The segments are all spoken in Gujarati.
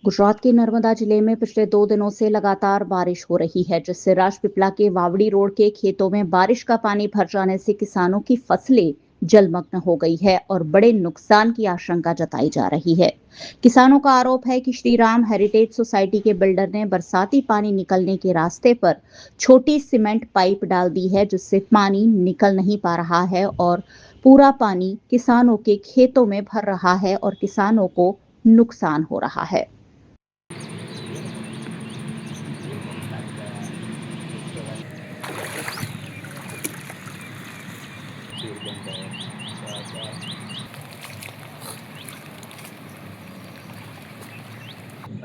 गुजरात के नर्मदा जिले में पिछले 2 दिनों से लगातार बारिश हो रही है, जिससे राजपीपला के वावड़ी रोड के खेतों में बारिश का पानी भर जाने से किसानों की फसलें जलमग्न हो गई है और बड़े नुकसान की आशंका जताई जा रही है। किसानों का आरोप है कि श्री राम हेरिटेज सोसाइटी के बिल्डर ने बरसाती पानी निकलने के रास्ते पर छोटी सीमेंट पाइप डाल दी है, जिससे पानी निकल नहीं पा रहा है और पूरा पानी किसानों के खेतों में भर रहा है और किसानों को नुकसान हो रहा है।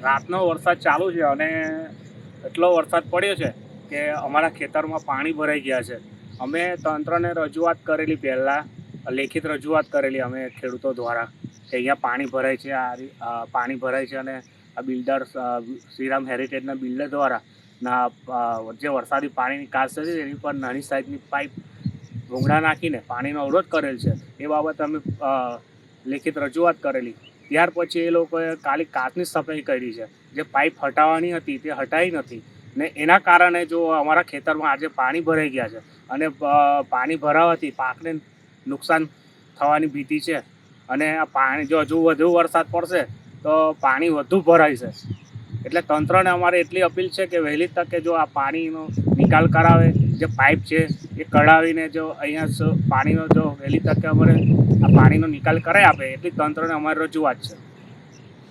રાતનો વરસાદ ચાલુ છે અને એટલો વરસાદ પડ્યો છે કે અમારા ખેતરમાં પાણી ભરાઈ ગયા છે. અમે તંત્રને રજૂઆત કરેલી, પહેલાં લેખિત રજૂઆત કરેલી અમે ખેડૂતો દ્વારા કે અહીંયા પાણી ભરાય છે, પાણી ભરાય છે અને આ બિલ્ડર શ્રીરામ હેરિટેજના બિલ્ડર દ્વારા જે વરસાદી પાણીની કાસ છે એની પર નાની સાઇઝની પાઇપ ભૂંગળા નાખીને પાણીનો અવરોધ કરેલ છે. એ બાબતે અમે લેખિત રજૂઆત કરેલી. ત્યાર પછી એ લોકોએ ખાલી કાચની સફાઈ કરી છે. જે પાઇપ હટાવવાની હતી તે હટાવી નથી ને એના કારણે જો અમારા ખેતરમાં આજે પાણી ભરાઈ ગયા છે અને પાણી ભરાવાથી પાકને નુકસાન થવાની ભીતિ છે. અને આ પાણી જો હજુ વધુ વરસાદ પડશે તો પાણી વધુ ભરાય છે. એટલે તંત્રને અમારે એટલી અપીલ છે કે વહેલી તકે જો આ પાણીનો નિકાલ કરાવે, જે પાઇપ છે એ કઢાવીને જો અહીંયા પાણીનો જો વહેલી તકે અમારે આ પાણીનો નિકાલ કરાવી આપે એટલી તંત્રને અમારી રજૂઆત છે.